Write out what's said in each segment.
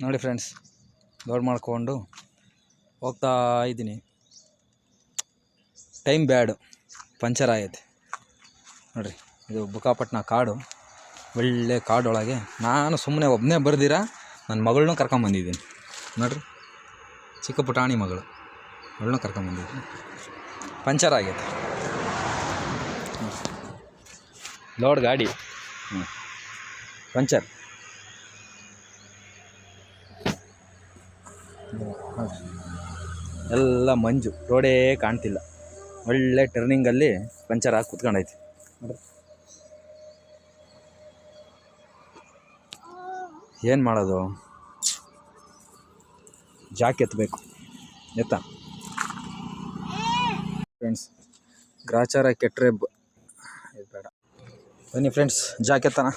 ನೋಡಿ friends, load ಮಾಡ್ಕೊಂಡು ಹೋಗ್ತಾ ಇದ್ದೀನಿ. ಟೈಮ್ ಬ್ಯಾಡು, ಪಂಚರ್ ಆಗೈತೆ ನೋಡಿರಿ. ಇದು ಬುಕ್ಕಾಪಟ್ಟಣ ಕಾಡು, ಒಳ್ಳೆ ಕಾಡೊಳಗೆ ನಾನು ಸುಮ್ಮನೆ ಒಬ್ಬನೇ ಬರ್ದಿರ ನನ್ನ ಮಗಳನ್ನೂ ಕರ್ಕೊಂಬಂದಿದ್ದೀನಿ ನೋಡಿರಿ. ಚಿಕ್ಕ ಪುಟಾಣಿ ಮಗಳು, ಅವಳನ್ನೂ ಕರ್ಕೊಂಬಂದಿದ್ದೀನಿ. ಪಂಚರ್ ಆಗೈತೆ ಲೋಡ್ ಗಾಡಿ, ಪಂಚರ್. ಎಲ್ಲ ಮಂಜು, ರೋಡೇ ಕಾಣ್ತಿಲ್ಲ. ಒಳ್ಳೆ ಟರ್ನಿಂಗಲ್ಲಿ ಪಂಚರ್ ಆಗಿ ಕುತ್ಕೊಂಡೈತಿ ನೋಡ್ರಿ. ಏನು ಮಾಡೋದು, ಜಾಕ್ ಎತ್ತಬೇಕು. ಎತ್ತ ಫ್ರೆಂಡ್ಸ್, ಗ್ರಾಚಾರ ಕೆಟ್ಟರೆ ಇದು ಬೇಡ. ಬನ್ನಿ ಫ್ರೆಂಡ್ಸ್, ಜಾಕ್ ಎತ್ತನ.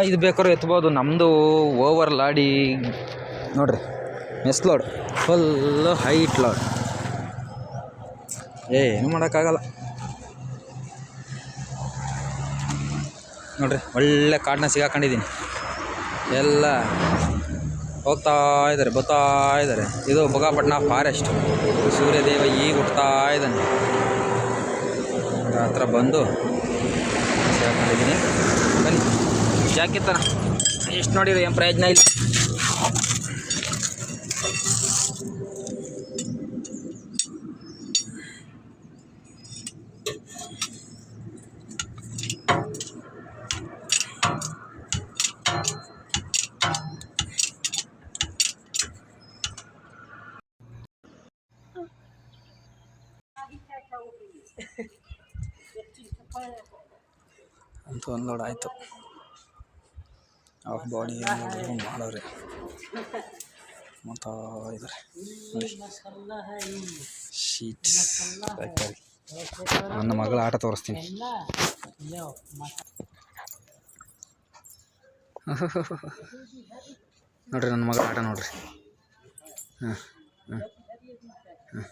ಇದು ಬೇಕಾದ್ರೂ ಎತ್ಬೋದು. ನಮ್ಮದು ಓವರ್ ಲಾಡಿ ನೋಡ್ರಿ, ಮೆಸ್ ಲೋಡ್, ಫುಲ್ಲು ಹೈಟ್ ಲೋಡ್. ಏನು ಮಾಡೋಕ್ಕಾಗಲ್ಲ ನೋಡ್ರಿ. ಒಳ್ಳೆ ಕಾಡನ್ನ ಸಿಗಾಕೊಂಡಿದ್ದೀನಿ. ಎಲ್ಲ ಹೋಗ್ತಾ ಇದ್ದಾರೆ, ಬರ್ತಾ ಇದ್ದಾರೆ. ಇದು ಬುಕ್ಕಾಪಟ್ಟಣ ಫಾರೆಸ್ಟ್. ಸೂರ್ಯದೇವ ಈಗ ಹುಟ್ತಾ ಇದ್ದಾನೆ. ಹತ್ರ ಬಂದು ಸಿಗಾಕೊಂಡಿದ್ದೀನಿ. ಬನ್ನಿ, ಜಾಕಿತ್ತಾನ ಎಷ್ಟು ನೋಡಿರಿ, ಏನು ಪ್ರಯೋಜನ ಇಲ್ಲ. ಅಂತೂ ಒಂದು ಲೋಡ್ ಆಯಿತು. ಆಫ್ ಬಾಡಿ ಮಾಡೋರೆ ಮಾಡ್ತಾ ಇದ್ದಾರೆ. ಶೀಟ್ ತರಕಾರಿ. ನನ್ನ ಮಗಳ ಆಟ ತೋರಿಸ್ತೀನಿ. ನೋಡ್ರಿ, ನನ್ನ ಮಗಳ ಆಟ ನೋಡ್ರಿ. ಹಾಂ ಹಾಂ ಹಾಂ